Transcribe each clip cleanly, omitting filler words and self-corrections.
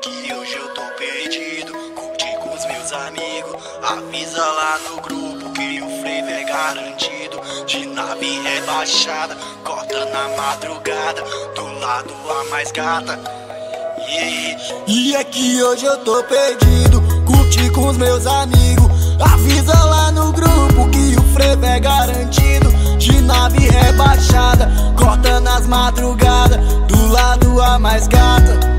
que hoje eu tô perdido. Curti com os meus amigos. Avisa lá no grupo que o flavor é garantido. De nave rebaixada, corta na madrugada. Do lado a mais gata. E é que hoje eu tô perdido. Curti com os meus amigos. Avisa lá no grupo que o frevo é garantido. De nave rebaixada, corta nas madrugadas. Do lado a mais gata.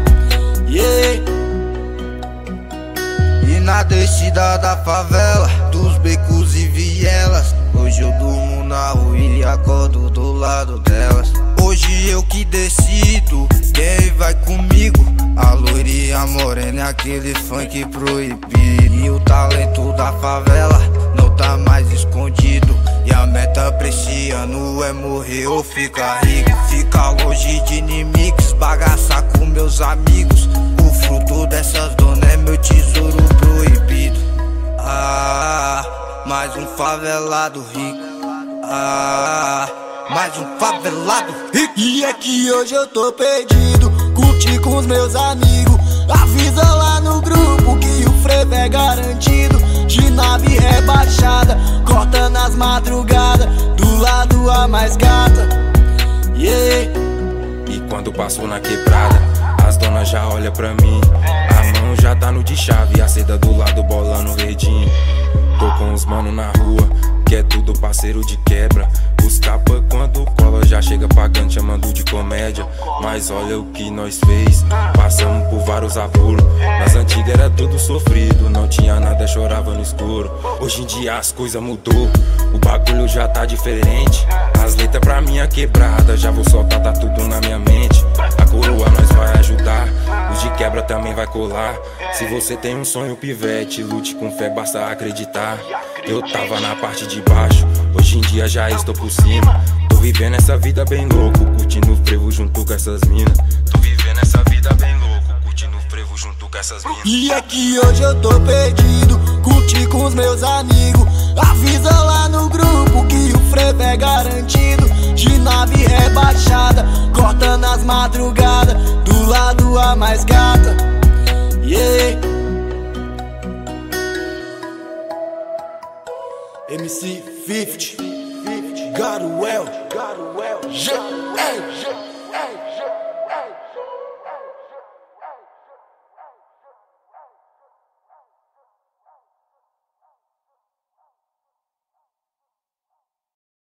E na descida da favela, dos becos e vielas, hoje eu durmo na rua e acordo do lado delas. Hoje eu que decido quem vai comigo. A loirinha morena é aquele funk proibido. E o talento da favela não tá mais escondido. E a meta pra esse ano é morrer ou ficar rico. Ficar longe de inimigos, bagaçar com meus amigos. O fruto dessas donas é meu tesouro proibido. Mais um favelado rico. Mais um favelado rico. E é que hoje eu tô perdido. Curti com os meus amigos. Avisa lá no grupo que o frevo é garantido. De nave rebaixada, corta nas madrugadas. Do lado a mais gata. E quando passo na quebrada, as donas já olham pra mim. A mão já tá no de chave, a seda do lado bolando redinho. Tô com os mano na rua, que é tudo parceiro de quebra. Os capa quando cola já chega pagando, chamando de comédia. Mas olha o que nós fez, passamos por vários apuros. Nas antigas era tudo sofrido, não tinha nada, chorava no escuro. Hoje em dia as coisas mudou, o bagulho já tá diferente. As letras pra minha quebrada, já vou soltar, tá tudo na minha mente. A coroa nós vai ajudar, os de quebra também vai colar. Se você tem um sonho pivete, lute com fé, basta acreditar. Eu tava na parte de baixo, hoje em dia já estou por cima. Tô vivendo essa vida bem louco, curtindo o frevo junto com essas minas. Tô vivendo essa vida bem louco, curtindo o frevo junto com essas minas. E é que hoje eu tô perdido, curti com os meus amigos. Avisa lá no grupo que o frevo é garantido. De nave rebaixada, corta nas madrugadas. Do lado a mais gata. MC 50, Garuel, G.